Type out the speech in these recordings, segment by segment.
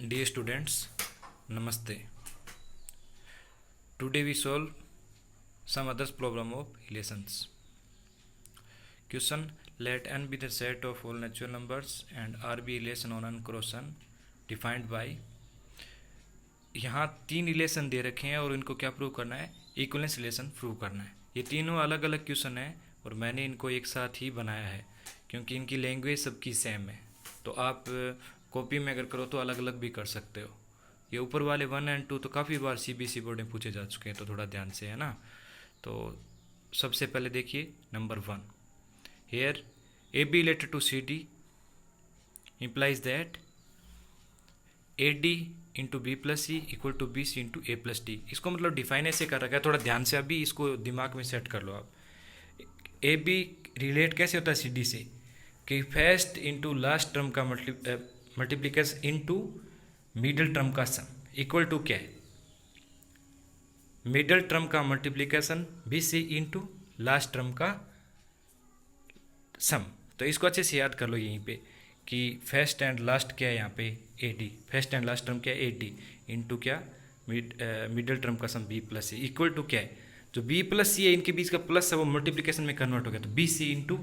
Dear students, Namaste. Today we solve some other problem of relations. Question: Let n be the set of all natural numbers and r be a relation on n cross n defined by. यहाँ तीन relation दे रखे हैं और इनको क्या prove करना है? Equivalence relation prove करना है। ये तीनों अलग अलग क्वेश्चन है और मैंने इनको एक साथ ही बनाया है क्योंकि इनकी लैंग्वेज सबकी सेम है। तो आप कॉपी में अगर करो तो अलग अलग भी कर सकते हो। ये ऊपर वाले 1 और 2 तो काफ़ी बार सीबीएसई बोर्ड में पूछे जा चुके हैं, तो थोड़ा ध्यान से है ना। तो सबसे पहले देखिए number 1, here A B related to C D implies that AD into B plus C equal to B C into A plus D. इसको मतलब डिफाइन ऐसे कर रखा है, थोड़ा ध्यान से अभी इसको दिमाग में सेट कर लो आप। ए बी रिलेट कैसे होता है सी डी से कि फर्स्ट इंटू लास्ट टर्म का मल्टीप्लिकेशन इंटू मिडिल टर्म का सम इक्वल टू क्या है? मिडिल टर्म का multiplication B C into last term का सम। तो इसको अच्छे से याद कर लो यहीं पे कि फर्स्ट एंड लास्ट क्या है यहाँ पे A D, first and last term क्या है ए डी इंटू क्या मिडिल टर्म का sum B plus C equal to क्या है? जो बी प्लस सी है इनके बीच का प्लस है वो मल्टीप्लिकेशन में कन्वर्ट हो गया, तो बी सी इंटू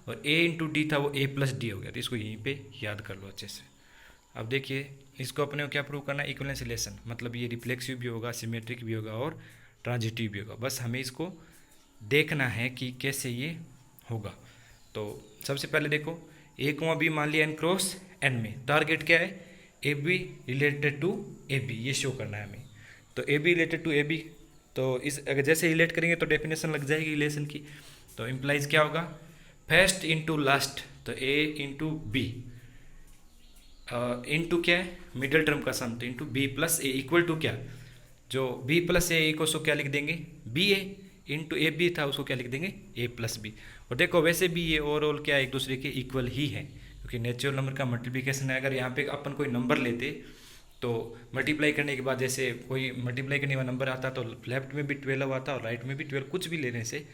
और ए इंटू डी था वो ए प्लस डी हो गया। तो इसको यहीं पे याद कर लो अच्छे से। अब देखिए इसको अपने को क्या प्रूव करना है? इक्विवेलेंस रिलेशन, मतलब ये रिफ्लेक्सिव भी होगा, सिमेट्रिक भी होगा और ट्रांजिटिव भी होगा। बस हमें इसको देखना है कि कैसे ये होगा। तो सबसे पहले देखो ए कोमा बी मान लिया एन क्रॉस एन में, टारगेट क्या है? A B related to A B, ये शो करना है हमें। तो A B related to A B, तो इस अगर जैसे रिलेट करेंगे तो डेफिनेशन लग जाएगी रिलेशन की। तो इम्प्लाइज क्या होगा? फर्स्ट इंटू लास्ट, तो ए इंटू बी इंटू क्या है? मिडिल टर्म का सम, तो into B plus A equal to क्या? जो बी प्लस ए को उसको क्या लिख देंगे? B A into A B था उसको क्या लिख देंगे? A plus B. और देखो वैसे भी ये ओवरऑल क्या एक दूसरे के इक्वल ही है क्योंकि नेचुरल नंबर का मल्टीप्लिकेशन है। अगर यहाँ पे अपन कोई नंबर लेते तो मल्टीप्लाई करने के बाद जैसे कोई मल्टीप्लाई करने वाला नंबर आता तो लेफ्ट में भी 12 आता और राइट में भी 12, कुछ भी लेने से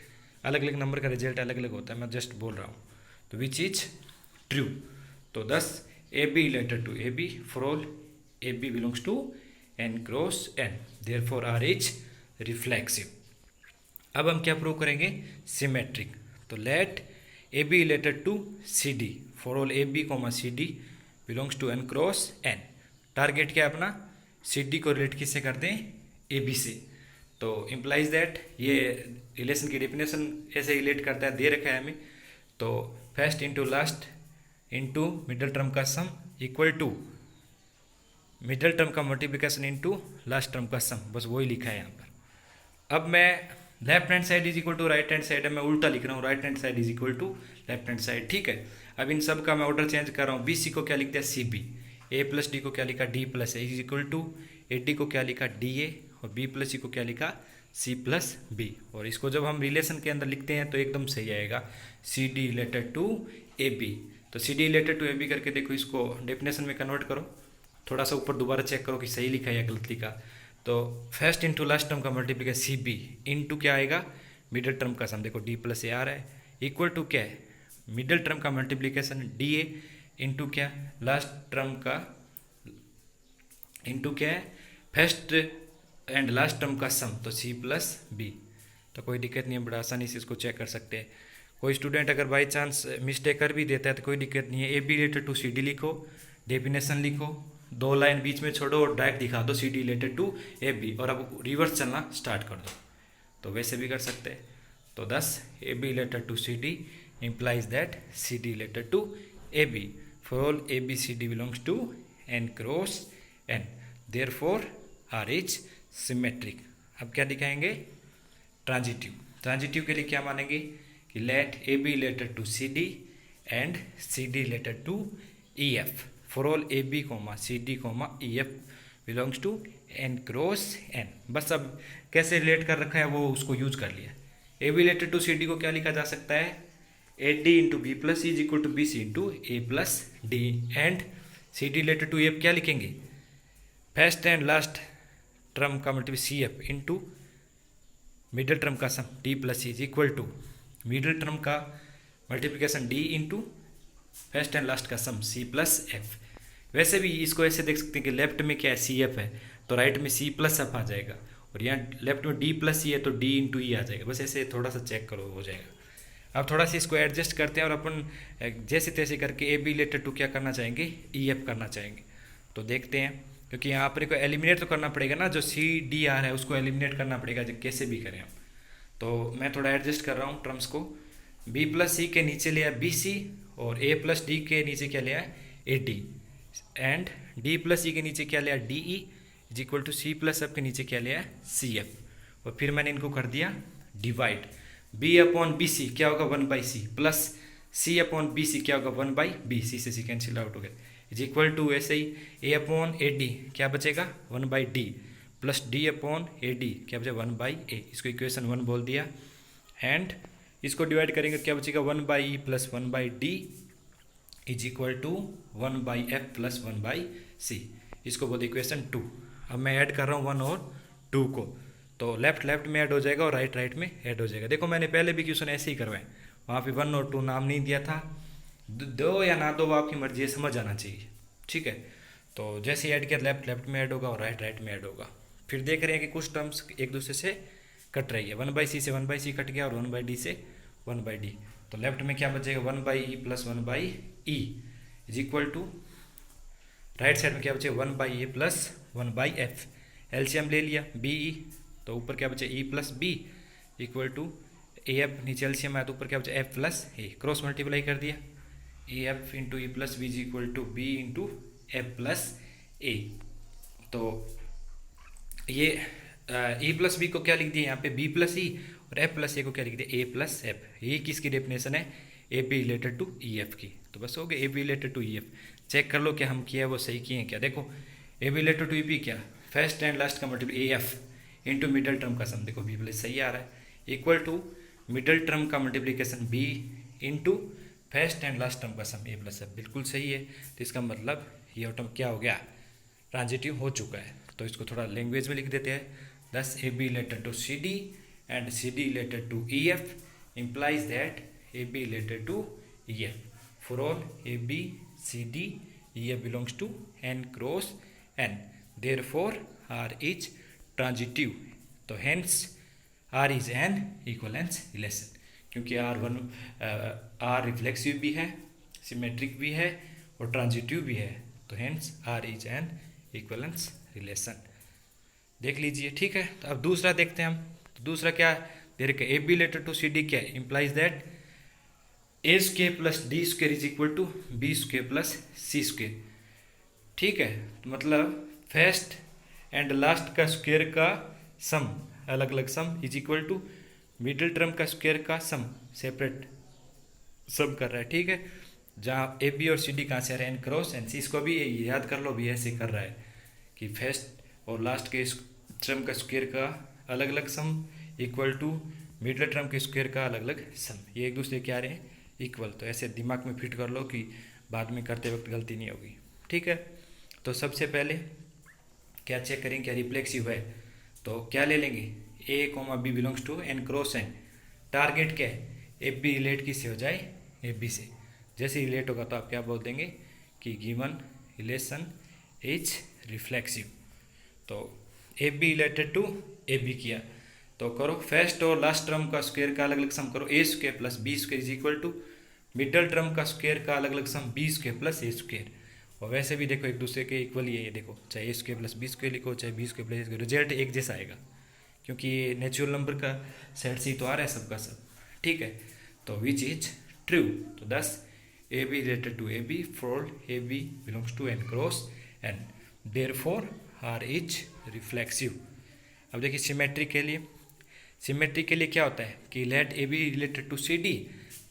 अलग अलग नंबर का रिजल्ट अलग अलग होता है, मैं जस्ट बोल रहा हूँ। तो विच इज ट्रू। तो 10 A B related to A B for all A B belongs to N cross N, therefore R is reflexive. अब हम क्या प्रूव करेंगे? सिमेट्रिक। तो let A B related to C D for all A B comma C D belongs to N cross N. Target क्या है अपना? सी D को relate किससे कर दें? ए बी से। तो इम्प्लाइज दैट ये रिलेशन की डेफिनेशन ऐसे रिलेट करता है, दे रखा है हमें। तो first into last into middle term का sum equal to middle term का मल्टीप्लिकेशन इंटू लास्ट टर्म का सम, बस वही लिखा है यहाँ पर। अब मैं left hand side is equal to right hand side है, मैं उल्टा लिख रहा हूँ, right hand side is equal to left hand side, ठीक है। अब इन सब का मैं ऑर्डर चेंज कर रहा हूँ। बी सी को क्या लिख दिया? C B. A plus D को क्या लिखा? D plus A is equal to A D को क्या लिखा? डी ए और बी प्लस सी को क्या लिखा? C plus B. और इसको जब हम रिलेशन के अंदर लिखते हैं तो एकदम सही आएगा, C D related to A B. तो C D related to A B करके देखो, इसको डेफिनेशन में कन्वर्ट करो, थोड़ा सा ऊपर दोबारा चेक करो कि सही लिखा है या गलत लिखा। तो फर्स्ट इंटू लास्ट टर्म का मल्टीप्लिकेशन सी बी इंटू क्या आएगा? मिडिल टर्म का सम, देखो डी प्लस ए आ रहा है इक्वल टू क्या है? मिडिल टर्म का मल्टीप्लिकेशन डी ए इंटू क्या? लास्ट टर्म का इंटू क्या है? फर्स्ट एंड लास्ट टर्म का सम, तो सी प्लस बी। तो कोई दिक्कत नहीं है, बड़ा आसानी से इसको चेक कर सकते हैं। कोई स्टूडेंट अगर बाई चांस मिस्टेक कर भी देता है तो कोई दिक्कत नहीं है। A B related to C D लिखो, डेफिनेशन लिखो, 2 लाइन बीच में छोड़ो और डायरेक्ट दिखा दो C D related to A B, और अब रिवर्स चलना स्टार्ट कर दो। तो वैसे भी कर सकते हैं। तो 10 A B related to C D implies that C D related to A B for all A B C D belongs to N cross N, therefore R is symmetric. अब क्या दिखाएंगे? ट्रांजिटिव। ट्रांजिटिव के लिए क्या मानेंगे कि let A B related to C D and C D related to E F for all A B comma C D comma E F belongs to N cross N. बस अब कैसे relate कर रखा है वो उसको यूज कर लिया। A B related to C D को क्या लिखा जा सकता है? A D into B plus is equal to B C into A plus D, and C D related to F क्या लिखेंगे? फर्स्ट एंड लास्ट टर्म का multiplication C F into middle term का sum D plus is equal to middle term का multiplication D into first and last का sum सी plus F. वैसे भी इसको ऐसे देख सकते हैं कि लेफ्ट में क्या है, सी एफ है, तो राइट में सी प्लस एफ आ जाएगा, और यहाँ लेफ्ट में डी प्लस ई है तो डी इंटू ई आ जाएगा। बस ऐसे थोड़ा सा चेक करो, हो जाएगा। अब थोड़ा सा इसको एडजस्ट करते हैं और अपन जैसे तैसे करके ए बी रिलेटेड टू क्या करना चाहेंगे, ई एफ करना चाहेंगे। तो देखते हैं, क्योंकि यहाँ पर को एलिमिनेट तो करना पड़ेगा ना, जो सी डी आर है उसको एलिमिनेट करना पड़ेगा, जो कैसे भी करें हम। तो मैं थोड़ा एडजस्ट कर रहा हूँ टर्म्स को। बी प्लस सी के नीचे लिया बी सी, और ए प्लस डी के नीचे क्या लिया है, A D, and D plus E के नीचे क्या लिया, D E is equal to C plus F के नीचे क्या लिया है, सी एफ। और फिर मैंने इनको कर दिया divide. B upon B C क्या होगा, 1/c, plus C upon B C क्या होगा, 1/b, सी से सी कैंसिल आउट हो गया, इज इक्वल टू ऐसे ही ए अपॉन ए डी क्या बचेगा, 1/d, plus D upon A D क्या बचेगा, 1/a। इसको इक्वेशन 1 बोल दिया। एंड इसको डिवाइड करेंगे क्या बचेगा, 1/e plus 1/d is equal to 1/f plus 1/c। इसको बोलते इक्वेशन 2। अब मैं ऐड कर रहा हूँ 1 और 2 को, तो लेफ्ट लेफ्ट में ऐड हो जाएगा और राइट राइट में ऐड हो जाएगा। देखो मैंने पहले भी क्वेश्चन ऐसे ही करवाए, वहाँ पे 1 और 2 नाम नहीं दिया था, दो या ना दो आपकी मर्जी है, समझ आना चाहिए, ठीक है। तो जैसे ऐड किया लेफ्ट लेफ्ट में ऐड होगा और राइट राइट में ऐड होगा। फिर देख रहे हैं कि कुछ टर्म्स एक दूसरे से कट रही है, 1/c से 1/c कट गया और 1/d से 1/d। तो लेफ्ट में क्या बचेगा, 1/e plus 1/e is equal to, right side में क्या बचेगा, 1/a प्लस 1/f। एलसीएम ले लिया BE, तो ऊपर क्या बचे, e plus B equal to AF, नीचे एलसीएम आया तो ऊपर क्या बचा, f plus a, cross multiply कर दिया, AF into E plus B is equal to B into F plus A. तो ये ई प्लस बी को क्या लिख दिया यहाँ पे, बी प्लस ई, और एफ प्लस ए को क्या लिख दिया, ए प्लस एफ। ये किसकी डेफिनेशन है, A B related to E F की। तो बस हो गया A B related to E F. Check कर लो कि हम किया है वो सही किए हैं क्या। देखो A B related to E P क्या, फर्स्ट एंड लास्ट का multiple A F into middle term का सम, देखो बी प्लस सही आ रहा है, इक्वल टू मिडल टर्म का multiplication B into first and last term का सम ए प्लस एफ, बिल्कुल सही है। तो इसका मतलब ये टर्म क्या हो गया, ट्रांजिटिव हो चुका है। तो इसको थोड़ा लैंग्वेज में लिख देते हैं, दस A B related to C D and C D related to E F implies that AB related to EF. For all AB, CD, EF belongs to N cross N. Therefore, R is transitive. तो hence R is an equivalence relation. क्योंकि R reflexive भी है, symmetric भी है और transitive भी है, तो hence R is an equivalence relation. देख लीजिए, ठीक है। तो अब दूसरा देखते हैं हम। तो दूसरा क्या दे रखे, A B related to C D क्या है, implies that A square plus D square is equal to B square plus C square, ठीक है। तो मतलब फर्स्ट एंड लास्ट का स्क्वेयर का सम, अलग अलग sum is equal to middle term का स्क्वेयर का सम, सेपरेट सम कर रहा है, ठीक है। जहाँ ए बी और सी डी कहाँ से आ रहे हैं, एन क्रॉस एन सी। इसको भी याद कर लो, भी ऐसे कर रहा है कि फर्स्ट और लास्ट के टर्म का स्क्वेयर का अलग अलग sum equal to middle term के स्क्वायर का अलग अलग सम, ये एक दूसरे के आ रहे हैं इक्वल। तो ऐसे दिमाग में फिट कर लो कि बाद में करते वक्त गलती नहीं होगी, ठीक है। तो सबसे पहले क्या चेक करेंगे, क्या रिफ्लेक्सिव है। तो क्या ले लेंगे, A comma B belongs to N cross N. Target क्या है, ए बी रिलेट किससे हो जाए, ए बी से। जैसे रिलेट होगा तो आप क्या बोल देंगे कि गिवन रिलेशन इज रिफ्लेक्सिव। तो A B related to A B किया, तो करो फर्स्ट और लास्ट टर्म का स्क्वायर का अलग अलग सम करो, A square plus B square is equal to middle term का स्क्वायर का अलग अलग sum B square plus A square. और वैसे भी देखो एक दूसरे के इक्वल ही है, ये देखो चाहे ए स्क्वायर प्लस बी स्क्वायर लिखो, चाहे B square plus A square, result एक जैसा आएगा, क्योंकि ये नेचुरल नंबर का सेट से ही तो आ रहा है सबका सब, ठीक है। तो विच इज ट्रू। तो दस A B related to A B, for A B belongs to N cross N, therefore R is reflexive. अब देखिए सिमेट्री के लिए, सिमेट्री के लिए क्या होता है कि let A B related to C D,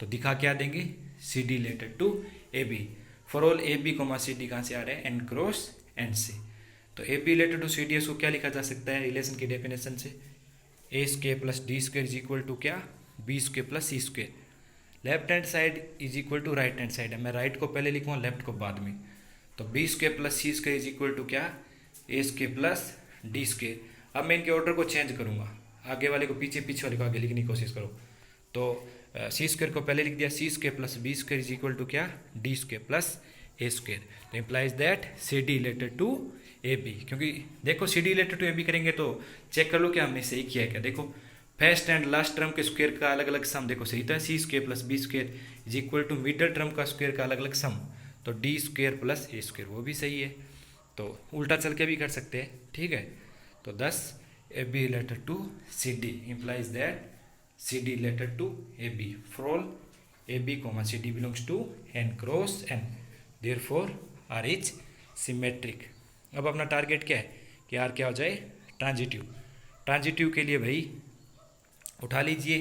तो दिखा क्या देंगे, C D related to A B. For all A B comma C D कहाँ से आ रहा है, एन क्रॉस एन से। तो A B related to C D इसको क्या लिखा जा सकता है रिलेशन की डेफिनेशन से, A square plus D square is equal to क्या, B square plus C square. Left hand side is equal to right hand side है, मैं राइट को पहले लिखूँगा लेफ्ट को बाद में। तो B square plus C square is equal to क्या, A square plus D square. अब मैं इनके ऑर्डर को चेंज करूँगा, आगे वाले को पीछे, पीछे वाले को आगे लिखने की कोशिश करो। तो सी स्क्वायर को पहले लिख दिया, C square plus B square is equal to क्या, D square plus A square. तो implies that C D related to A B, क्योंकि देखो C D related to A B करेंगे तो चेक कर लो क्या हमने सही किया है क्या। देखो फर्स्ट एंड लास्ट टर्म के स्क्वायर का अलग अलग सम देखो सही था, C square plus B square is equal to middle term का स्क्वायर का अलग अलग सम, तो D square plus A square वो भी सही है। तो उल्टा चल के भी कर सकते हैं, ठीक है। तो 10 A B related to C D implies that C D related to A B for all A B comma C D belongs to N cross N, therefore R is symmetric. अब अपना टारगेट क्या है कि are क्या हो जाए transitive. Transitive के लिए भाई उठा लीजिए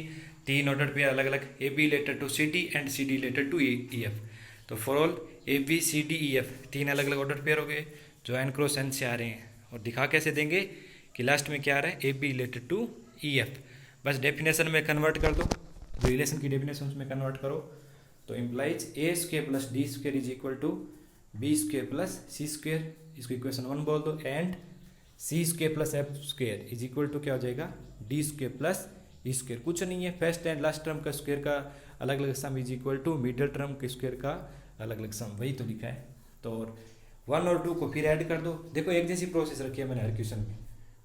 3 ऑर्डर पेयर अलग अलग, A B related to C D and C D related to E F. तो for all A B C D E F 3 अलग अलग ऑर्डर पेयर हो गए जो एन क्रॉस एन से आ रहे हैं। और दिखा कैसे देंगे कि लास्ट में क्या आ रहा है A B related to E F. बस डेफिनेशन में कन्वर्ट कर दो, जो रिलेशन की डेफिनेशन उसमें कन्वर्ट करो। तो implies A square plus D square is equal to B square plus C square, इसको इक्वेशन 1 बोल दो, and C square plus F square is equal to क्या हो जाएगा D square plus E square. कुछ नहीं है, फर्स्ट एंड लास्ट टर्म का स्क्वायर का अलग अलग sum is equal to middle term के स्क्वायर का अलग अलग सम, वही तो लिखा है। तो 1 और 2 को फिर ऐड कर दो। देखो एक जैसी प्रोसेस रखी है मैंने हर क्वेश्चन में,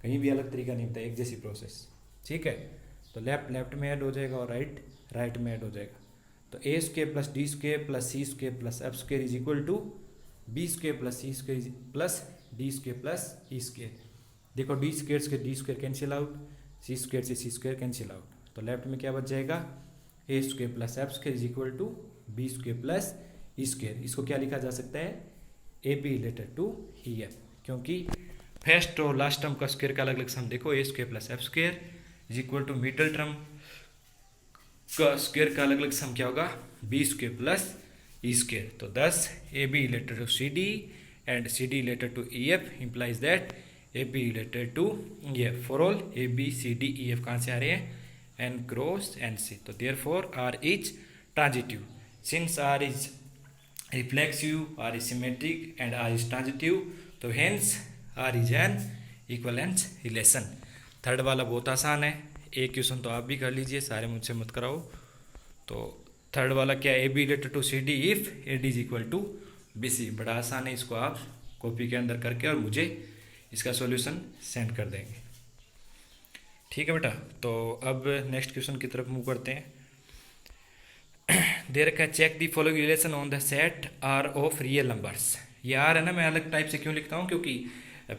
कहीं भी अलग तरीका नहीं होता, एक जैसी प्रोसेस, ठीक है। तो लेफ्ट लेफ्ट में ऐड हो जाएगा और राइट राइट में ऐड हो जाएगा। तो A square plus D square plus C square plus F square is equal to B square plus C square plus D square plus E square. देखो D square से D square cancel out, C square से C square cancel out. तो left में क्या बच जाएगा A square plus F square is equal to B square plus E square. इसको क्या लिखा जा सकता है A B related to E F, क्योंकि फर्स्ट और लास्ट टर्म का स्क्वायर का अलग अलग सम देखो A square plus F square is equal to middle term का स्क्वायर का अलग अलग सम क्या होगा B square plus E square. तो 10 A B related to C D and C D related to E F implies that A B related to E F for all A B C D E F कहाँ से आ रहे हैं N cross N C. तो therefore R is transitive, since R is reflexive, R is symmetric and R is transitive, तो hence R is an equivalence relation. Third वाला बहुत आसान है, एक क्वेश्चन तो आप भी कर लीजिए, सारे मुझसे मत कराओ। तो थर्ड वाला क्या है A B related to C D if A D is equal to B C. बड़ा आसान है, इसको आप कॉपी के अंदर करके और मुझे इसका सॉल्यूशन सेंड कर देंगे, ठीक है बेटा। तो अब नेक्स्ट क्वेश्चन की तरफ मूव करते हैं। दे रखा है check the following relation on the set R of real numbers. ये आर है ना, मैं अलग टाइप से क्यों लिखता हूँ, क्योंकि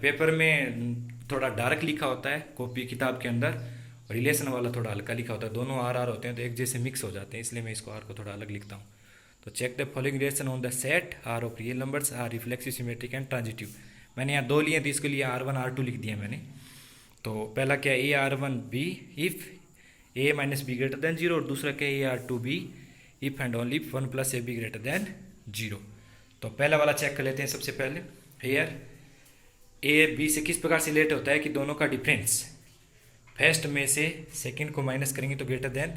पेपर में थोड़ा डार्क लिखा होता है कॉपी किताब के अंदर, और रिलेशन वाला थोड़ा हल्का लिखा होता है, दोनों आर आर होते हैं तो एक जैसे मिक्स हो जाते हैं, इसलिए मैं इसको आर को थोड़ा अलग लिखता हूँ। तो check the following relation on the set R of real numbers are reflexive symmetric and transitive. मैंने यहाँ 2 लिए तो इसके लिए R1 R2 लिख दिया मैंने। तो पहला क्या ए R1 B if A minus B greater than 0, और दूसरा क्या ए R2 B if and only 1 plus A B greater than 0। तो पहला वाला चेक कर लेते हैं सबसे पहले। हेयर ए बी से किस प्रकार से रिलेट होता है कि दोनों का डिफरेंस फर्स्ट में से सेकंड को माइनस करेंगे तो ग्रेटर देन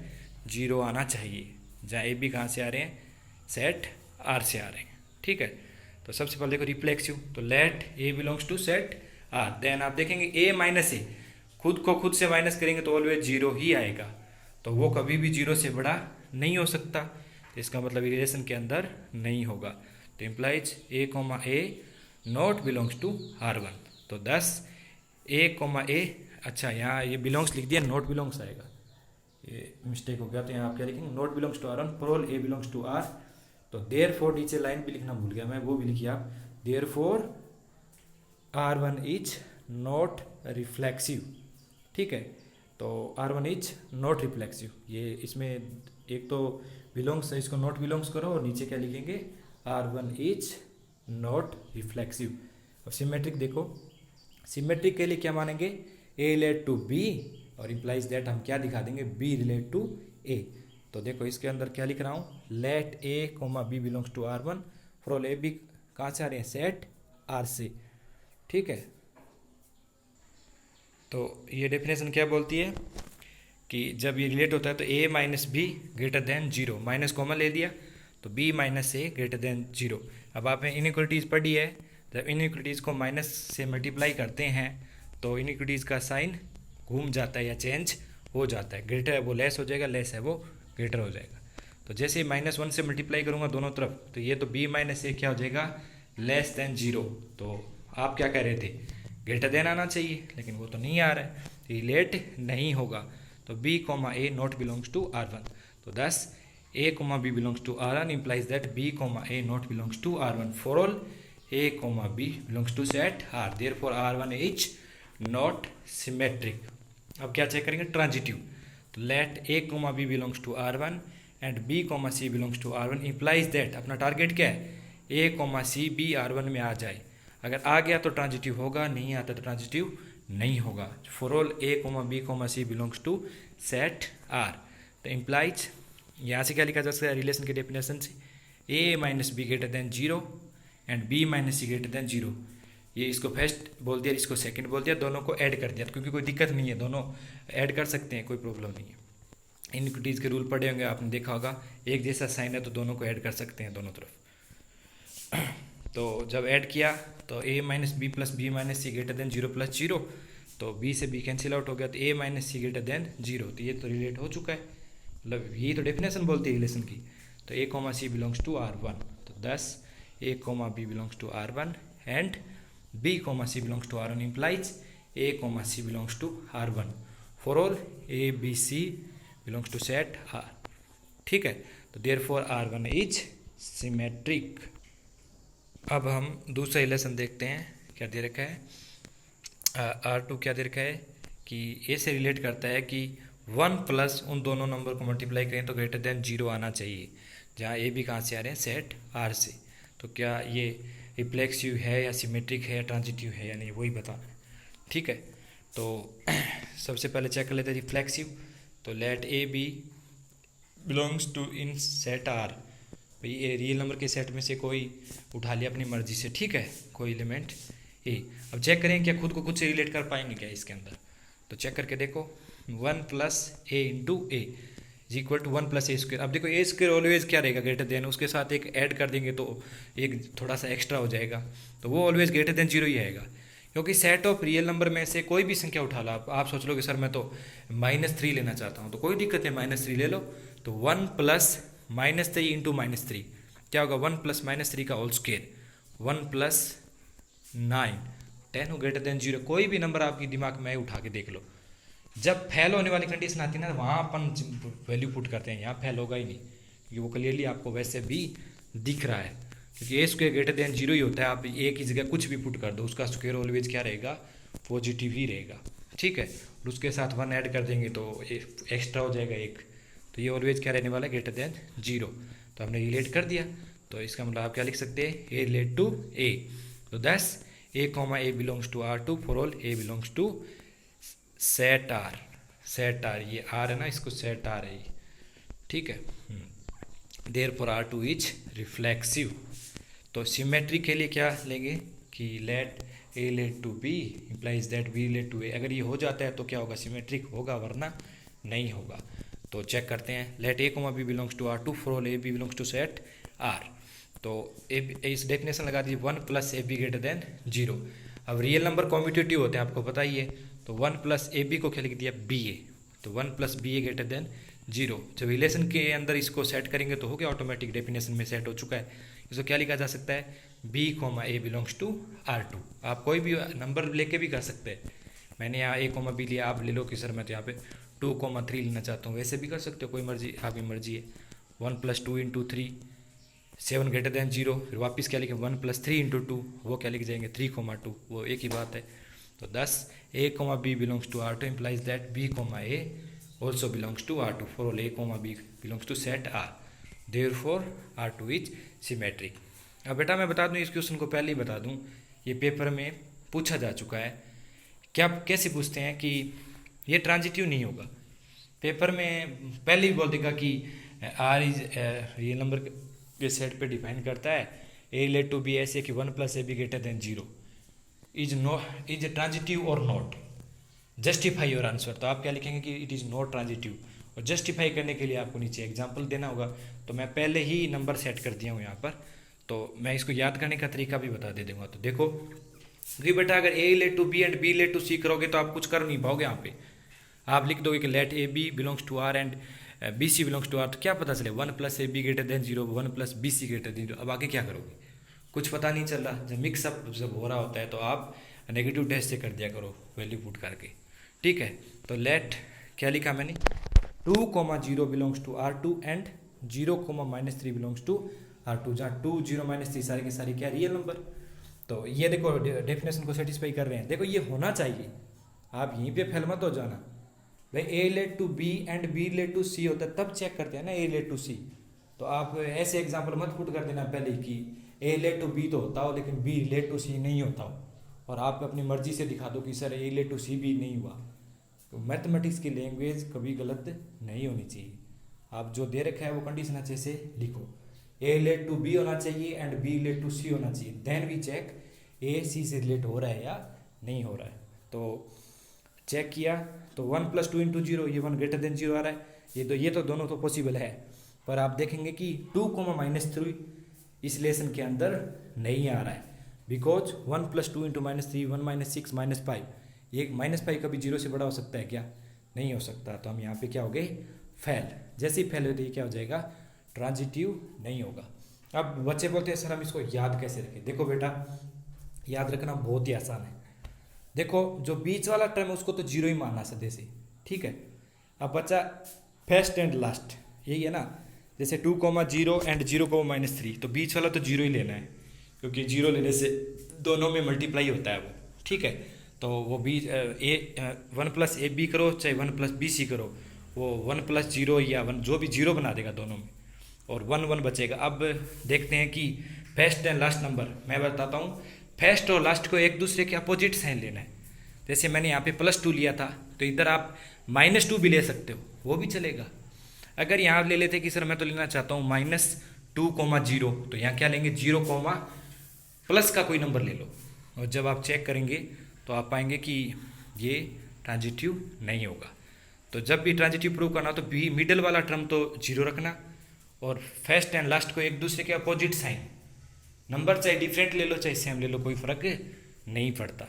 0 आना चाहिए, जहाँ ए बी कहाँ से आ रहे हैं सेट आर से आ रहे हैं, ठीक है। तो सबसे पहले देखो रिफ्लेक्सिव, तो let A belongs to set R, then आप देखेंगे ए माइनस ए खुद को खुद से माइनस करेंगे तो ऑलवेज 0 ही आएगा, तो वो कभी भी 0 से बड़ा नहीं हो सकता, तो इसका मतलब रिलेशन के अंदर नहीं होगा। तो implies A comma A not belongs to R1। तो 10 ए कोमा ए, अच्छा यहाँ ये बिलोंग्स लिख दिया, नॉट बिलोंग्स आएगा, ये मिस्टेक हो गया। तो यहाँ आप क्या लिखेंगे not belongs to R1 for all A belongs to R। तो देयरफॉर नीचे लाइन भी लिखना भूल गया मैं, वो भी लिखिए आप, therefore R1 is not reflexive, ठीक है। तो R1 इज नॉट रिफ्लेक्सिव, ये इसमें एक तो बिलोंग्स है, इसको नॉट बिलोंग्स करो और नीचे क्या लिखेंगे R1 इज नॉट रिफ्लेक्सिव। और सिमेट्रिक देखो, सिमेट्रिक के लिए क्या मानेंगे ए रिलेट टू बी, और इम्प्लाइज दैट हम क्या दिखा देंगे बी रिलेट टू ए। तो देखो इसके अंदर क्या लिख रहा हूँ, let A comma B belongs to R1 for all A B कहाँ से आ रहे हैं सेट आर से, ठीक है। तो ये डेफिनेशन क्या बोलती है कि जब ये रिलेट होता है तो a minus B greater than 0, minus common ले दिया तो b माइनस ए ग्रेटर देन 0। अब आपने इनइक्वलिटीज़ पढ़ी है, जब इनइक्वलिटीज़ को माइनस से मल्टीप्लाई करते हैं तो इनइक्वलिटीज़ का साइन घूम जाता है या चेंज हो जाता है, ग्रेटर है वो लेस हो जाएगा, लेस है वो ग्रेटर हो जाएगा। तो जैसे -1 से मल्टीप्लाई करूँगा दोनों तरफ, तो ये तो b माइनस ए क्या हो जाएगा, लेस देन 0। तो आप क्या कह रहे थे, ग्रेटर देन आना चाहिए, लेकिन वो तो नहीं आ रहा है, तो रिलेट नहीं होगा। तो b comma A not belongs to R1। तो thus a comma b belongs to R1 implies that b comma a not belongs to R1 for all a comma b belongs to set R। therefore R1 is not symmetric। अब क्या check करेंगे, transitive. तो लेट a comma b belongs to R1 and b comma c belongs to R1 implies that, अपना target क्या है, a comma c b R1 में आ जाए। अगर आ गया तो ट्रांजिटिव होगा, नहीं आता तो ट्रांजिटिव नहीं होगा। For all a comma b comma c belongs to set R। तो इम्प्लाइज यहाँ से क्या लिखा जा सकता है, रिलेशन के डेफिनेशन से, a minus B greater than 0 and b minus C greater than 0। ये इसको फर्स्ट बोल दिया, इसको सेकंड बोल दिया, दोनों को ऐड कर दिया, क्योंकि कोई दिक्कत नहीं है, दोनों ऐड कर सकते हैं, कोई प्रॉब्लम नहीं है। इनक्विटीज के रूल पढ़े होंगे आपने, देखा होगा, एक जैसा साइन है तो दोनों को ऐड कर सकते हैं दोनों तरफ। तो जब ऐड किया तो a minus B plus B minus C greater than 0 plus 0, तो b से b कैंसिल आउट हो गया, तो a minus C greater than 0। तो ये तो रिलेट हो चुका है, मतलब यही तो डेफिनेशन बोलती है रिलेशन की। तो a comma C belongs to R1। तो thus a comma b belongs to R1 and b comma c belongs to R1 implies a comma c belongs to R1 for all a b c belongs to set R। ठीक है, तो therefore R1 is symmetric. अब हम दूसरा relation देखते हैं, क्या दे रखा है, R2 क्या दे रखा है कि a से रिलेट करता है कि 1 प्लस उन दोनों नंबर को मल्टीप्लाई करें तो ग्रेटर देन 0 आना चाहिए, जहाँ ए बी कहाँ से आ रहे हैं, सेट R से। तो क्या ये रिफ्लेक्सिव है या सिमेट्रिक है, ट्रांजिटिव है या नहीं, वही बताना है। ठीक है, तो सबसे पहले चेक कर लेते हैं रिफ्लेक्सिव। तो let A B belongs to in set R। भाई ये रियल नंबर के सेट में से कोई उठा लिया अपनी मर्जी से, ठीक है, कोई एलिमेंट ए। अब चेक करें क्या खुद को खुद से रिलेट कर पाएंगे क्या इसके अंदर। तो चेक करके देखो, 1 plus A into A is equal to 1 plus A square. अब देखो ए स्क्वायर ऑलवेज क्या रहेगा, ग्रेटर देन, उसके साथ एक ऐड कर देंगे तो एक थोड़ा सा एक्स्ट्रा हो जाएगा, तो वो ऑलवेज ग्रेटर देन 0 ही आएगा, क्योंकि सेट ऑफ रियल नंबर में से कोई भी संख्या उठा लो। आप सोच लो कि सर मैं तो -3 लेना चाहता हूँ, तो कोई दिक्कत है, -3 ले लो। तो 1 प्लस -3 इंटू -3 क्या होगा, 1 प्लस -3 का होल स्क्वायर, 1 प्लस 9 10 हो ग्रेटर देन 0। कोई भी नंबर आपकी दिमाग में उठा के देख लो, जब फेल होने वाली कंडीशन आती है ना, वहाँ अपन वैल्यू पुट करते हैं, यहाँ फेल होगा ही नहीं, क्योंकि वो क्लियरली आपको वैसे भी दिख रहा है, क्योंकि ए स्क्वायर ग्रेटर देन 0 ही होता है। आप ए की जगह कुछ भी पुट कर दो, उसका स्क्वायर ऑलवेज क्या रहेगा, पॉजिटिव ही रहेगा। ठीक है, और उसके साथ 1 ऐड कर देंगे तो एक्स्ट्रा हो जाएगा एक, तो ये ऑलवेज क्या रहने वाला है, ग्रेटर देन 0। तो हमने रिलेट कर दिया, तो इसका मतलब आप क्या लिख सकते हैं, ए रिलेट टू ए। तो thus a comma A belongs to R2 for all a belongs to set R। Set R, ये R है ना, इसको सेट R है ये, ठीक है। Therefore R2 is reflexive. तो सिमेट्रिक के लिए क्या लेंगे कि let a relate to b implies that b relate to a। अगर ये हो जाता है तो क्या होगा, सिमेट्रिक होगा, वरना नहीं होगा। तो चेक करते हैं, let a comma b belongs to R2 for all a b belongs to set R। तो इस डेफिनेशन लगा दीजिए, 1 plus A B greater than 0। अब रियल नंबर कॉम्यूटेटिव होते हैं, आपको पता ही है, तो 1 प्लस ए बी को क्या लिख दिया, बी ए। तो 1 प्लस बी ए ग्रेटर देन 0। जब रिलेशन के अंदर इसको सेट करेंगे तो हो गया, ऑटोमेटिक डेफिनेशन में सेट हो चुका है। इसको क्या लिखा जा सकता है, B comma A belongs to R2। आप कोई भी नंबर लेके भी कर सकते हैं, मैंने यहाँ ए कॉमा बी लिया, आप ले लो कि सर मैं तो यहाँ पे 2,3 लेना चाहता हूँ, वैसे भी कर सकते हो, कोई मर्जी, आपकी मर्जी है। 1 प्लस 2 इंटू 3 7 ग्रेटर देन 0। फिर वापस क्या लिखें, 1 प्लस 3 इंटू 2, वो क्या लिख जाएंगे, 3,2, वो एक ही बात है। तो 10 a comma B belongs to R2 implies that b comma a also belongs to R2 for all a comma b belongs to set R। therefore R2 is symmetric। अब बेटा मैं बता दूं, इस क्वेश्चन को पहले ही बता दूं, ये पेपर में पूछा जा चुका है। क्या कैसे पूछते हैं कि ये ट्रांजिटिव नहीं होगा, पेपर में पहले ही बोल देगा कि R इज रियल नंबर के सेट पे डिफाइन करता है, a रिलेट टू b ऐसे कि 1 plus A B greater than 0 is transitive और नॉट। जस्टिफाई योर आंसर, तो आप क्या लिखेंगे कि इट इज़ नॉट ट्रांजिटिव, और जस्टिफाई करने के लिए आपको नीचे एग्जाम्पल देना होगा। तो मैं पहले ही नंबर सेट कर दिया हूँ यहाँ पर, तो मैं इसको याद करने का तरीका भी बता दे दूँगा। तो देखो कि बेटा अगर a relate to b and b relate to c करोगे तो आप कुछ कर नहीं पाओगे। यहाँ पे आप लिख दोगे कि let A B belongs to R and B C belongs to R, तो क्या पता चले 1 plus A B greater than 0, 1 plus B C greater than 0। अब आगे क्या करोगे, कुछ पता नहीं चल रहा। जब मिक्सअप जब हो रहा होता है तो आप नेगेटिव डैश से कर दिया करो वैल्यू पुट करके, ठीक है। तो लेट क्या लिखा मैंने, 2,0 belongs to R2 and 0,-3 belongs to R2, जहाँ 2, 0, -3 सारी की सारी क्या रियल नंबर। तो ये देखो डेफिनेशन को सेटिस्फाई कर रहे हैं। देखो ये होना चाहिए, आप यहीं पे फेल मत हो जाना भाई। A relate to B and B relate to C होता है तब चेक करते हैं ना A रिलेट टू C। तो आप ऐसे एग्जाम्पल मत पुट कर देना पहले कि A रिलेट टू B तो होता हो लेकिन B रिलेट टू C नहीं होता हो, और आप अपनी मर्जी से दिखा दो कि sir A relate to C भी नहीं हुआ। तो मैथमेटिक्स की लैंग्वेज कभी गलत नहीं होनी चाहिए। आप जो दे रखा है वो कंडीशन अच्छे से लिखो। A रिलेट टू B होना चाहिए and B relate to C होना चाहिए, then we check A C से रिलेट हो रहा है या नहीं हो रहा है। तो चेक किया तो 1 + 2 × 0, ये 1 ग्रेटर देन 0 आ रहा है। ये तो दोनों तो पॉसिबल है, पर आप देखेंगे कि 2,-3 इस लेसन के अंदर नहीं आ रहा है, बिकॉज 1 + 2 × -3 1 - 6 -5, ये -5 कभी 0 से बड़ा हो सकता है क्या, नहीं हो सकता। तो हम यहाँ पे क्या हो गए, फेल। जैसे ही फेल होते ही क्या हो जाएगा, ट्रांजिटिव नहीं होगा। अब बच्चे बोलते हैं सर हम इसको याद कैसे रखें। देखो बेटा, याद रखना बहुत ही आसान है। देखो जो बीच वाला टर्म है उसको तो 0 ही मानना सदे से, ठीक है। अब बच्चा फर्स्ट एंड लास्ट यही है ना, जैसे 2,0 एंड 0,-3, तो बीच वाला तो 0 ही लेना है, क्योंकि 0 लेने से दोनों में मल्टीप्लाई होता है वो, ठीक है। तो वो बीच 1 + AB करो चाहे 1 + BC करो, वो 1 + 0 या 1 जो भी 0 बना देगा दोनों में, और 1 1 बचेगा। अब देखते हैं कि फर्स्ट एंड लास्ट नंबर, मैं बताता हूँ। फर्स्ट और लास्ट को एक दूसरे के अपोजिट साइन लेना है। जैसे मैंने यहाँ पे +2 लिया था, तो इधर आप -2 भी ले सकते हो, वो भी चलेगा। अगर यहाँ ले लेते कि सर मैं तो लेना चाहता हूँ -2,0, तो यहाँ क्या लेंगे, 0, प्लस का कोई नंबर ले लो, और जब आप चेक करेंगे तो आप पाएंगे कि ये ट्रांजिटिव नहीं होगा। तो जब भी ट्रांजिटिव प्रूव करना तो बी मिडल वाला टर्म तो 0 रखना, और फर्स्ट एंड लास्ट को एक दूसरे के अपोजिट साइन, नंबर चाहे डिफरेंट ले लो चाहे सेम ले लो, कोई फर्क नहीं पड़ता,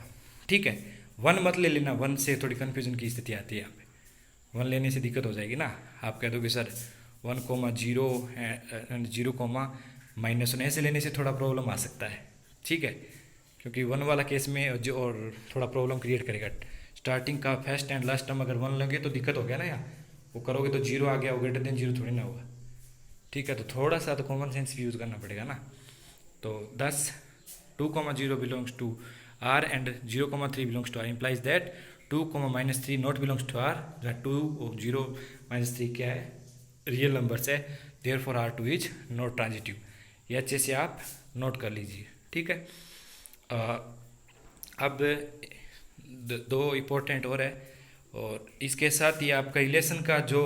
ठीक है। 1 मत ले लेना, 1 से थोड़ी कन्फ्यूजन की स्थिति आती है यहाँ पे। 1 लेने से दिक्कत हो जाएगी ना, आप कह दो कि सर 1,0 एंड 0,-1 ऐसे लेने से थोड़ा प्रॉब्लम आ सकता है, ठीक है। क्योंकि 1 वाला केस में जो और थोड़ा प्रॉब्लम क्रिएट करेगा। स्टार्टिंग का फर्स्ट एंड लास्ट टर्म अगर 1 लगे तो दिक्कत हो गया ना, यहाँ वो करोगे तो 0 आ गया, वो ग्रेटर देन 0 थोड़ी ना होगा, ठीक है। तो थोड़ा सा तो कॉमन सेंस भी यूज़ करना पड़ेगा ना। तो 2,0 belongs to R and 0,3 belongs to R implies that 2,-3 not belongs to R, जहाँ 2 और 0-3 क्या है, रियल नंबर्स है, therefore R2 is not transitive. ये अच्छे से आप नोट कर लीजिए, ठीक है। अब 2 इम्पोर्टेंट और है, और इसके साथ ही आपका रिलेशन का जो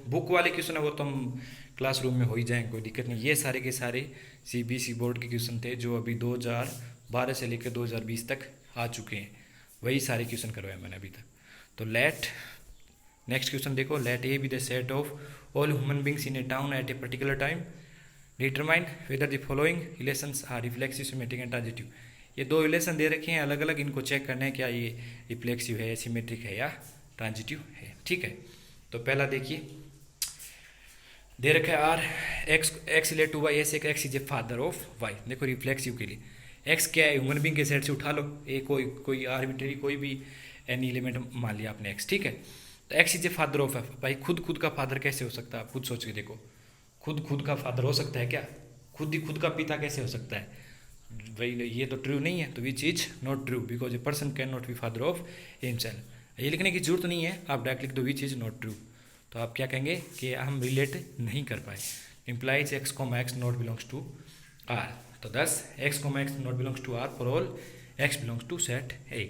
बुक वाले क्वेश्चन है वो तो हम क्लासरूम में हो ही जाएंगे, कोई दिक्कत नहीं। ये सारे के सारे CBSE बोर्ड के क्वेश्चन थे जो अभी 2012 से लेकर 2020 तक आ चुके हैं, वही सारे क्वेश्चन करवाए मैंने अभी तक। तो लेट नेक्स्ट क्वेश्चन देखो, let A be the set of all human beings in a town at a particular time, determine whether the following relations are reflexive, symmetric and transitive. ये 2 रिलेशन दे रखे हैं अलग अलग, इनको चेक करना है क्या ये रिफ्लेक्सिव है, सिमेट्रिक है या ट्रांजिटिव है, ठीक है। तो पहला देखिए, दे रखा है R X relate to Y, ऐसे X is a father of Y. देखो रिफ्लेक्सिव के लिए एक्स क्या है, ह्यूमन बींग के सेट से उठा लो, ए कोई आर्बिट्रेरी कोई भी एनी एलिमेंट मान लिया आपने एक्स, ठीक है। तो X is a father of F. भाई खुद का फादर कैसे हो सकता है, आप खुद सोच के देखो, खुद का फादर हो सकता है क्या, खुद का पिता कैसे हो सकता है, भाई ये तो ट्रू नहीं है। तो which is not true because a person can not be father of himself. ये लिखने की जरूरत नहीं है, आप डायरेक्ट लिख दो विच इज नॉट ट्रू। तो आप क्या कहेंगे कि हम रिलेट नहीं कर पाए। Implies x, x not belongs to R। तो x, x not belongs to R for all x belongs to set A,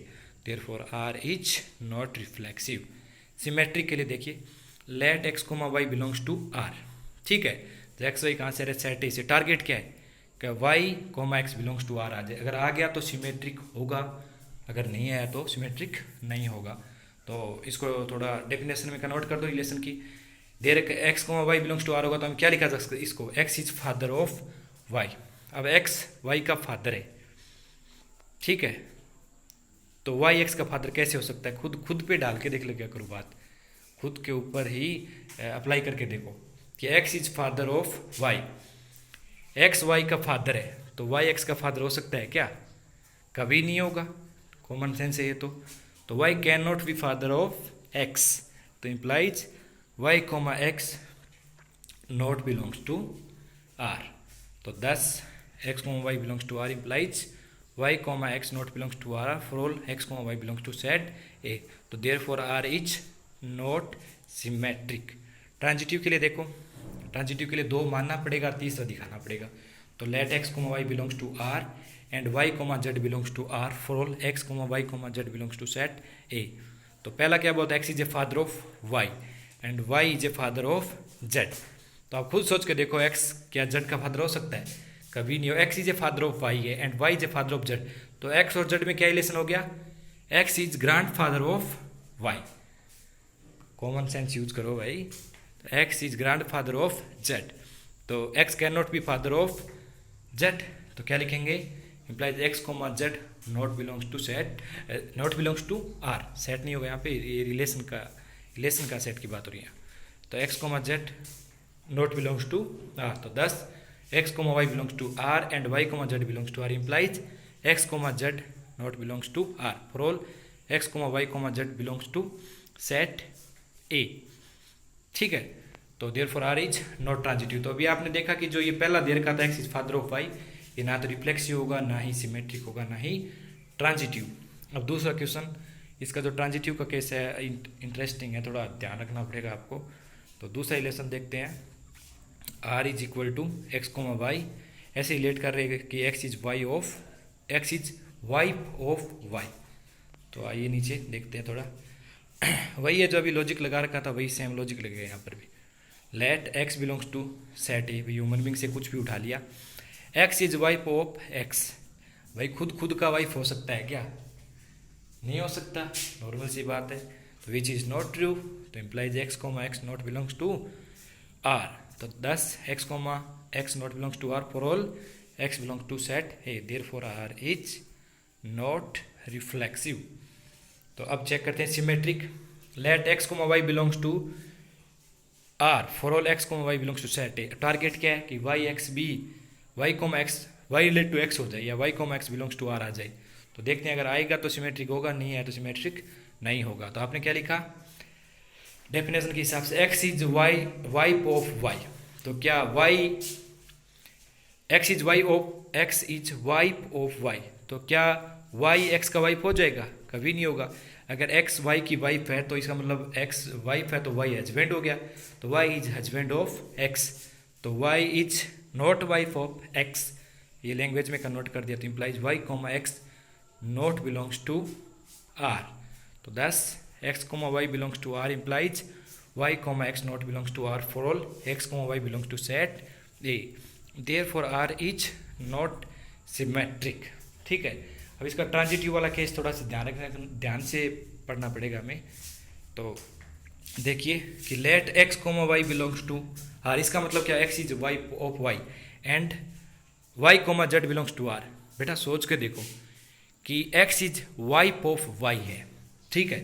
therefore R is not reflexive. Symmetric के लिए देखिए, let x, y belongs to R, ठीक है। तो x, y कहाँ से रहे, सेट A से। टारगेट क्या है कि y, x belongs to R आ जाए। अगर आ गया तो सिमेट्रिक होगा, अगर नहीं आया तो सिमेट्रिक नहीं होगा। तो इसको थोड़ा डेफिनेशन में कन्वर्ट कर दो रिलेशन की। There x, y belongs to R होगा तो हम क्या लिखा जा सकते हैं इसको, x is father of y। अब x y का फादर है, ठीक है। तो y x का फादर कैसे हो सकता है, खुद पे डाल के देख लो क्या करूँ बात। खुद के ऊपर ही अप्लाई करके देखो कि X is father of Y, X Y का फादर है तो वाई एक्स का फादर हो सकता है क्या? कभी नहीं होगा, कॉमन सेंस है ये तो Y can not be father of X, तो implies Y comma X not belongs to R, तो thus X comma Y belongs to R implies Y comma X not belongs to R for all X comma Y belongs to set A, तो therefore R is not symmetric. Transitive के लिए देखो, transitive के लिए दो मानना पड़ेगा, तीसरा दिखाना पड़ेगा, तो let X comma Y belongs to R and Y comma Z belongs to R for all X comma Y comma Z belongs to set A. तो पहला क्या बोलता है, X is a father of Y and Y is a father of Z, तो आप खुद सोच के देखो एक्स क्या जेड का फादर हो सकता है? कभी नहीं हो। X is a father of Y है and Y is a father of Z, तो एक्स और जेड में क्या रिलेशन हो गया? X is grandfather of Y, common sense use करो भाई, X is grandfather of Z, तो X can not be father of Z, तो क्या लिखेंगे? Implies X comma Z not belongs to set, not belongs to R, set नहीं होगा यहाँ पे, ये रिलेशन का सेट की बात हो रही है, तो X comma Z not belongs to R, तो 10 X comma Y belongs to R and Y comma Z belongs to R implies X comma Z not belongs to R for all X comma Y comma Z belongs to set A, ठीक है, तो therefore R is not transitive. तो अभी आपने देखा कि जो ये पहला दे रखा था X is father of Y, ये ना तो रिफ्लेक्सिव होगा, ना ही सिमेट्रिक होगा, ना ही ट्रांजिटिव। अब दूसरा क्वेश्चन, इसका जो ट्रांजिटिव का केस है इंटरेस्टिंग है, थोड़ा ध्यान रखना पड़ेगा आपको, तो दूसरा रिलेशन देखते हैं, R is equal to X comma Y, ऐसे रिलेट कर रहे हैं कि X is Y of Y, तो आइए नीचे देखते हैं थोड़ा, वही है जो अभी लॉजिक लगा रखा था, वही सेम लॉजिक लगेगा यहाँ पर भी। Let X belongs to set A, human being से कुछ भी उठा लिया, X is wife of X, भाई खुद का वाइफ हो सकता है क्या? नहीं हो सकता, नॉर्मल सी बात है, तो विच इज नॉट ट्रू, तो implies X comma X not belongs to R, तो 10 X comma X not belongs to R for all X belongs to set A, therefore R is not reflexive. तो अब check करते हैं symmetric, let X comma Y belongs to R for all X comma Y belongs to set A, target क्या है कि Y X be Y comma x Y relate to X हो जाए या Y comma X belongs to R आ जाए, तो देखते हैं अगर आएगा तो सिमेट्रिक होगा, नहीं है तो सिमेट्रिक नहीं होगा। तो आपने क्या लिखा डेफिनेशन के हिसाब से, X is wife of Y, तो क्या Y X is wife of Y, तो क्या वाई एक्स का वाइफ हो जाएगा? कभी नहीं होगा। अगर एक्स वाई की वाइफ है तो इसका मतलब एक्स वाइफ है तो वाई हस्बैंड हो गया, तो Y is husband of X, तो Y is not wife of X, ये लैंग्वेज में कन्वर्ट कर दिया, तो implies Y comma X not belongs to R, तो 10 X comma Y belongs to R implies Y comma X not belongs to R for all X comma Y belongs to set A, therefore R is not symmetric, ठीक है। अब इसका transitive वाला case थोड़ा सा ध्यान से पढ़ना पड़ेगा हमें, तो देखिए कि let X comma Y belongs to R, इसका मतलब क्या, X is wife of Y and Y comma Z belongs to R. बेटा सोच के देखो कि X is wife of Y है, ठीक है,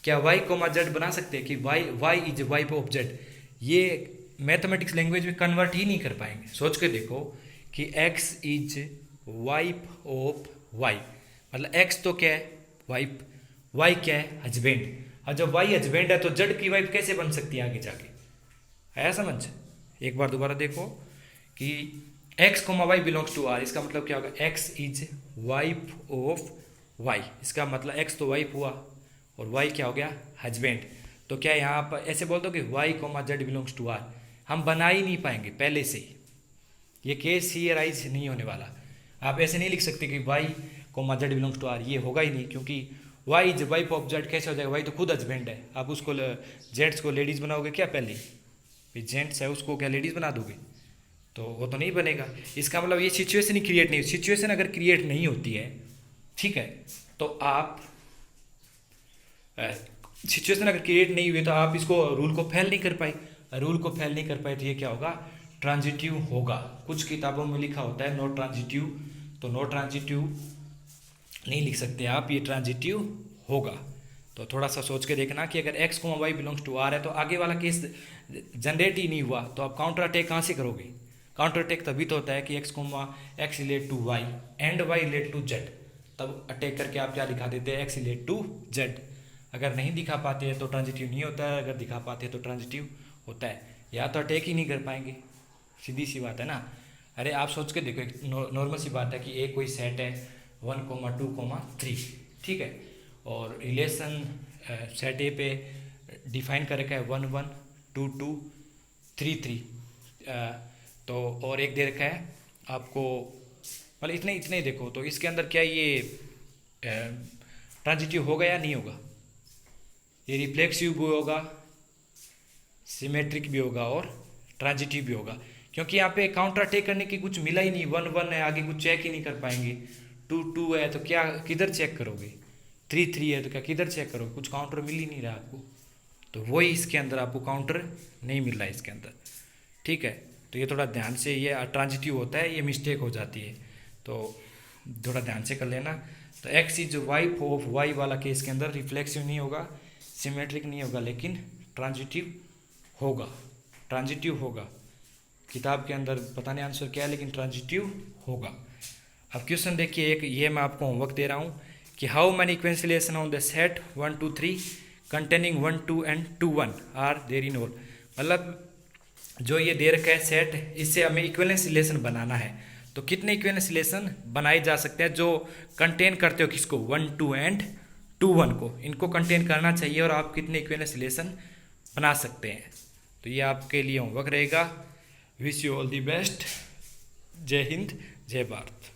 क्या वाई कोमा जेड बना सकते हैं कि Y is wife of Z, ये मैथमेटिक्स लैंग्वेज में कन्वर्ट ही नहीं कर पाएंगे। सोच के देखो कि X is wife of Y, मतलब एक्स तो क्या है वाइफ, वाई क्या है हस्बैंड, और जब वाई हस्बैंड है तो जेड की वाइफ कैसे बन सकती है आगे जाके, आया समझ? एक बार दोबारा देखो कि X comma Y belongs to R, इसका मतलब क्या होगा, X is wife of Y, इसका मतलब एक्स तो वाइफ हुआ और वाई क्या हो गया हस्बैंड, तो क्या यहाँ पर ऐसे बोल दो कि Y comma Z belongs to R, हम बना ही नहीं पाएंगे पहले से ही, ये केस ही राइज नहीं होने वाला। आप ऐसे नहीं लिख सकते कि Y comma Z belongs to R, ये होगा ही नहीं, क्योंकि Y is wife of Z कैसे हो जाएगा, वाई तो खुद हस्बैंड है, आप उसको जेंट्स को लेडीज़ बनाओगे क्या, पहले जेंट्स है उसको क्या लेडीज़ बना दोगे, तो वो तो नहीं बनेगा। इसका मतलब ये सिचुएशन ही क्रिएट नहीं, सिचुएशन अगर क्रिएट नहीं होती है, ठीक है, तो आप सिचुएशन अगर क्रिएट नहीं हुई तो आप इसको रूल को फेल नहीं कर पाए, रूल को फेल नहीं कर पाए तो ये क्या होगा, ट्रांजिटिव होगा। कुछ किताबों में लिखा होता है नॉट ट्रांजिटिव, तो नॉट ट्रांजिटिव नहीं लिख सकते आप, ये ट्रांजिटिव होगा, तो थोड़ा सा सोच के देखना कि अगर x Y belongs to r है तो आगे वाला केस जनरेट ही नहीं हुआ, तो आप काउंटर अटैक कहाँ से करोगे? काउंटर अटैक तभी तो होता है कि x relate to y and y relate to z, तब अटैक करके आप क्या दिखा देते हैं? x relate to z। अगर नहीं दिखा पाते हैं तो ट्रांजिटिव नहीं होता है, अगर दिखा पाते हैं तो ट्रांजिटिव होता है। या तो अटैक ही नहीं कर पाएंगे, सीधी सी बात है ना। अरे आप सोच के देखो, एक नॉर्मल सी बात है कि एक कोई सेट है 1, 2, 3, ठीक है, और रिलेशन सेट ए पे डिफाइन कर रखा है 1, 1, 2, 2, 3, 3, तो और एक दे रखा है आपको, मतलब इतने ही देखो, तो इसके अंदर क्या ये ट्रांजिटिव होगा या नहीं होगा? ये रिफ्लेक्सिव भी होगा, सिमेट्रिक भी होगा और ट्रांजिटिव भी होगा, क्योंकि यहाँ पे काउंटर अटैक करने की कुछ मिला ही नहीं। 1, 1 है, आगे कुछ चेक ही नहीं कर पाएंगे। 2, 2 है तो क्या किधर चेक करोगे? 3, 3 है तो क्या किधर चेक करोगे? कुछ काउंटर मिल ही नहीं रहा आपको, तो वही इसके अंदर आपको काउंटर नहीं मिल रहा है इसके अंदर, ठीक है। तो ये थोड़ा ध्यान से, ये ट्रांजिटिव होता है, ये मिस्टेक हो जाती है, तो थोड़ा ध्यान से कर लेना। तो X is Y of Y वाला केस के अंदर रिफ्लेक्सिव नहीं होगा, सिमेट्रिक नहीं होगा, लेकिन ट्रांजिटिव होगा, ट्रांजिटिव होगा। किताब के अंदर पता नहीं आंसर क्या है, लेकिन ट्रांजिटिव होगा। अब क्वेश्चन देखिए, एक ये मैं आपको होमवर्क दे रहा हूँ कि how many equivalence relations on the set 1, 2, 3 containing 1, 2 and 2, 1 are there in all. मतलब जो ये दे रखा है सेट, इससे हमें इक्विवेलेंस रिलेशन बनाना है। तो कितने इक्विवेलेंस रिलेशन बनाए जा सकते हैं जो कंटेन करते हो किसको? 1, 2 एंड 2, 1 को, इनको कंटेन करना चाहिए, और आप कितने इक्विवेलेंस रिलेशन बना सकते हैं। तो ये आपके लिए होमवर्क रहेगा। Wish you all the best. जय हिंद, जय भारत।